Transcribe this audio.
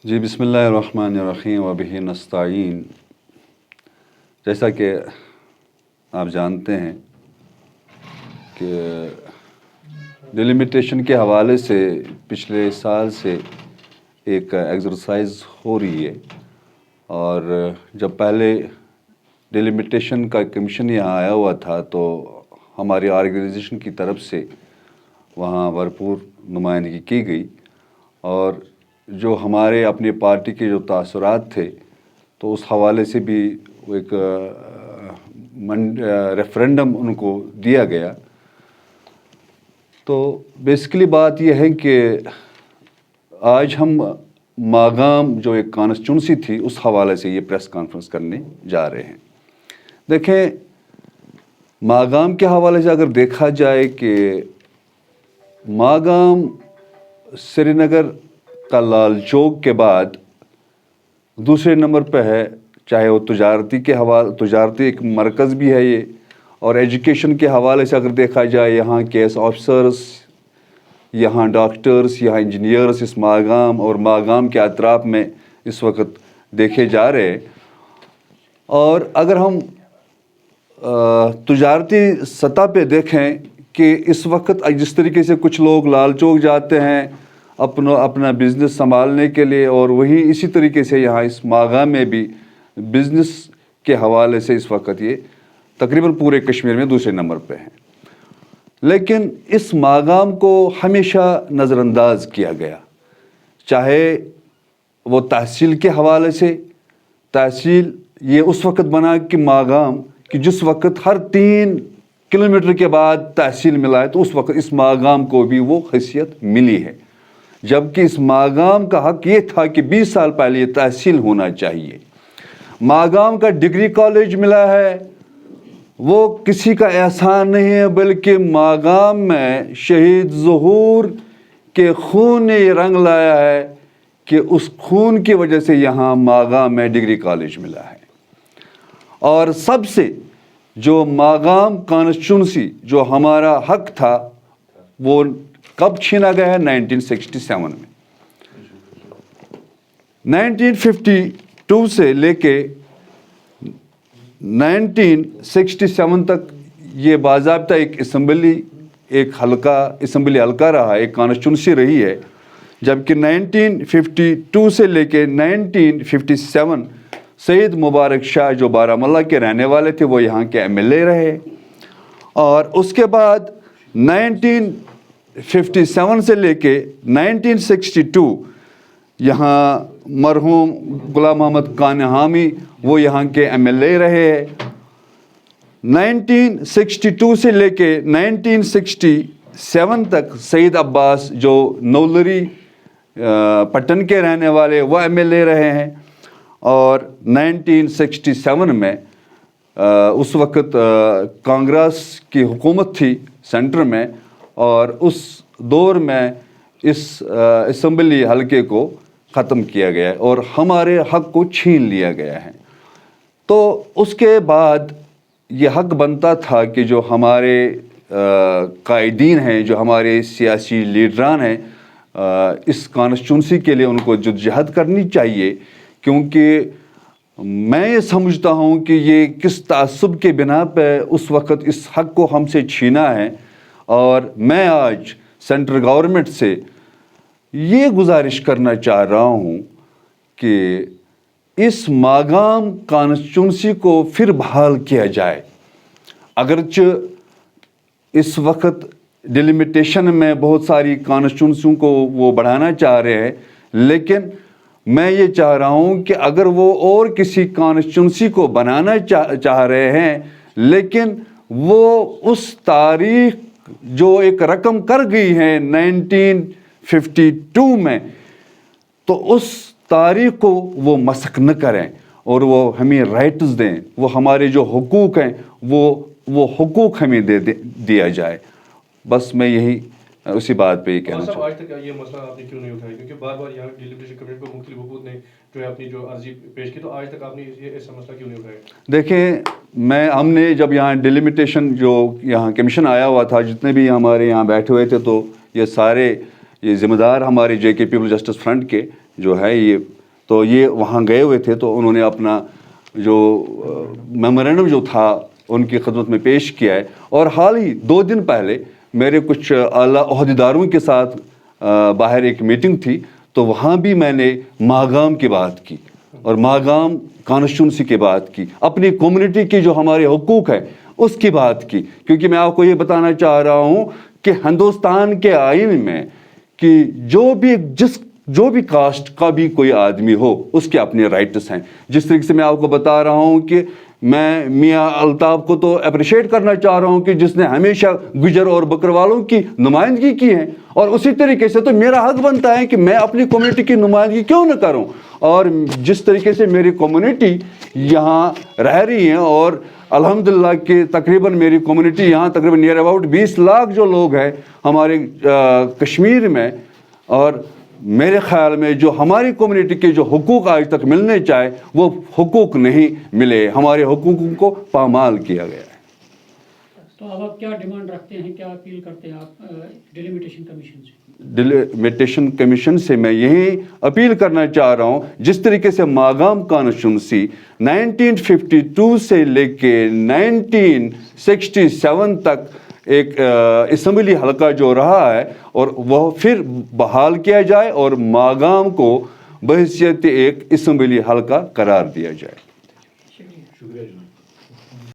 جی بسم اللہ الرحمن الرحیم وبہ نستعین. جیسا کہ آپ جانتے ہیں کہ ڈیلیمیٹیشن کے حوالے سے پچھلے سال سے ایک ایکسرسائز ہو رہی ہے، اور جب پہلے ڈیلیمیٹیشن کا کمیشن یہاں آیا ہوا تھا تو ہماری آرگنائزیشن کی طرف سے وہاں بھرپور نمائندگی کی گئی، اور جو ہمارے اپنی پارٹی کے جو تاثرات تھے تو اس حوالے سے بھی ایک ریفرینڈم ان کو دیا گیا. تو بیسیکلی بات یہ ہے کہ آج ہم ماگام جو ایک کانسٹیٹوئنسی تھی اس حوالے سے یہ پریس کانفرنس کرنے جا رہے ہیں. دیکھیں، ماگام کے حوالے سے اگر دیکھا جائے کہ ماگام سری نگر کا لال چوک کے بعد دوسرے نمبر پہ ہے، چاہے وہ تجارتی ایک مرکز بھی ہے یہ، اور ایجوکیشن کے حوالے سے اگر دیکھا جائے یہاں کیس آفیسرس، یہاں ڈاکٹرس، یہاں انجینئرس اس ماگام اور ماگام کے اطراف میں اس وقت دیکھے جا رہے ہیں. اور اگر ہم تجارتی سطح پہ دیکھیں کہ اس وقت جس طریقے سے کچھ لوگ لال چوک جاتے ہیں اپنا بزنس سنبھالنے کے لیے، اور وہی اسی طریقے سے یہاں اس ماگام میں بھی بزنس کے حوالے سے اس وقت یہ تقریباً پورے کشمیر میں دوسرے نمبر پہ ہیں. لیکن اس ماگام کو ہمیشہ نظر انداز کیا گیا، چاہے وہ تحصیل کے حوالے سے. تحصیل یہ اس وقت بنا کہ ماگام کہ جس وقت ہر 3 کلومیٹر کے بعد تحصیل ملا ہے تو اس وقت اس ماگام کو بھی وہ حیثیت ملی ہے، جبکہ اس ماگام کا حق یہ تھا کہ 20 سال پہلے یہ تحصیل ہونا چاہیے. ماگام کا ڈگری کالج ملا ہے، وہ کسی کا احسان نہیں ہے، بلکہ ماگام میں شہید ظہور کے خون نے یہ رنگ لایا ہے کہ اس خون کی وجہ سے یہاں ماگام میں ڈگری کالج ملا ہے. اور سب سے جو ماگام کانسٹیٹیوئنسی جو ہمارا حق تھا وہ کب چھینا گیا ہے؟ 1967 میں. 1952 سے لے کے 1967 تک یہ باضابطہ ایک اسمبلی حلقہ رہا، ایک کانسٹیٹیوئنسی رہی ہے. جبکہ 1952 سے لے کے 1957 سید مبارک شاہ جو بارہمولہ کے رہنے والے تھے وہ یہاں کے MLA رہے. اور اس کے بعد 1957 سے لے کے 1962 یہاں مرحوم غلام محمد کانہامی وہ یہاں کے MLA رہے. 1962 سے لے کے 1967 تک سعید عباس جو نولری پٹن کے رہنے والے وہ MLA رہے ہیں. اور 1967 میں اس وقت کانگریس کی حکومت تھی سینٹر میں، اور اس دور میں اس اسمبلی حلقے کو ختم کیا گیا اور ہمارے حق کو چھین لیا گیا ہے. تو اس کے بعد یہ حق بنتا تھا کہ جو ہمارے قائدین ہیں، جو ہمارے سیاسی لیڈران ہیں، اس کانسٹیٹیوئنسی کے لیے ان کو جدوجہد کرنی چاہیے، کیونکہ میں یہ سمجھتا ہوں کہ یہ کس تعصب کے بنا پہ اس وقت اس حق کو ہم سے چھینا ہے. اور میں آج سینٹرل گورنمنٹ سے یہ گزارش کرنا چاہ رہا ہوں کہ اس ماگام کانسٹیٹیوئنسی کو پھر بحال کیا جائے. اگرچہ اس وقت ڈیلیمیٹیشن میں بہت ساری کانسٹیٹیوئنسیوں کو وہ بڑھانا چاہ رہے ہیں، لیکن میں یہ چاہ رہا ہوں کہ اگر وہ اور کسی کانسٹیٹیوئنسی کو بنانا چاہ رہے ہیں، لیکن وہ اس تاریخ جو ایک رقم کر گئی ہے 1952 میں، تو اس تاریخ کو وہ مسخ نہ کریں اور وہ ہمیں رائٹس دیں، وہ ہمارے جو حقوق ہیں وہ حقوق ہمیں دیا جائے. بس میں یہی اسی بات پہ یہ کہنا چاہتا ہوں. آج تک یہ مسئلہ آپ نے کیوں نہیں اٹھایا؟ کیونکہ بار بار یہاں ڈیلیمیٹیشن کمیٹی کو مختلف حقوق نے جو ہے اپنی جو عرضی پیش کی، تو آج تک آپ نے ایسا مسئلہ کیوں نہیں اٹھایا؟ دیکھیں، ہم نے جب یہاں ڈیلیمیٹیشن جو یہاں کمیشن آیا ہوا تھا، جتنے بھی ہمارے یہاں بیٹھے ہوئے تھے، تو یہ سارے یہ ذمہ دار ہمارے جے کے پیپل جسٹس فرنٹ کے جو ہے یہ وہاں گئے ہوئے تھے، تو انہوں نے اپنا جو میمورینڈم جو تھا ان کی خدمت میں پیش کیا ہے. اور حال ہی 2 دن پہلے میرے کچھ اعلیٰ عہدیداروں کے ساتھ باہر ایک میٹنگ تھی، تو وہاں بھی میں نے ماگام کی بات کی اور ماگام کانسٹیٹیونسی کی بات کی، اپنی کمیونٹی کی جو ہمارے حقوق ہے اس کی بات کی. کیونکہ میں آپ کو یہ بتانا چاہ رہا ہوں کہ ہندوستان کے آئین میں کہ جو بھی کاسٹ کا بھی کوئی آدمی ہو اس کے اپنے رائٹس ہیں. جس طریقے سے میں آپ کو بتا رہا ہوں کہ میں میاں الطاف کو تو اپریشیٹ کرنا چاہ رہا ہوں کہ جس نے ہمیشہ گجر اور بکروالوں کی نمائندگی کی ہے، اور اسی طریقے سے تو میرا حق بنتا ہے کہ میں اپنی کمیونٹی کی نمائندگی کیوں نہ کروں. اور جس طریقے سے میری کمیونٹی یہاں رہ رہی ہیں، اور الحمدللہ کہ تقریباً میری کمیونٹی یہاں تقریباً نیئر اباؤٹ 20 لاکھ جو لوگ ہیں ہمارے کشمیر میں، اور میرے خیال میں جو ہماری کمیونٹی کے جو حقوق آج تک ملنے چاہے وہ حقوق نہیں ملے، ہمارے حقوقوں کو پامال کیا گیا ہے. تو اب آپ کیا ڈیمانڈ رکھتے ہیں، کیا اپیل کرتے ہیں آپ ڈیلیمیٹیشن کمیشن سے؟ ڈیلیمیٹیشن کمیشن سے میں یہی اپیل کرنا چاہ رہا ہوں، جس طریقے سے ماگام کانسٹیٹیونسی 1952 سے لے کے 1967 تک ایک اسمبلی حلقہ جو رہا ہے، اور وہ پھر بحال کیا جائے اور ماگام کو بحیثیت ایک اسمبلی حلقہ قرار دیا جائے.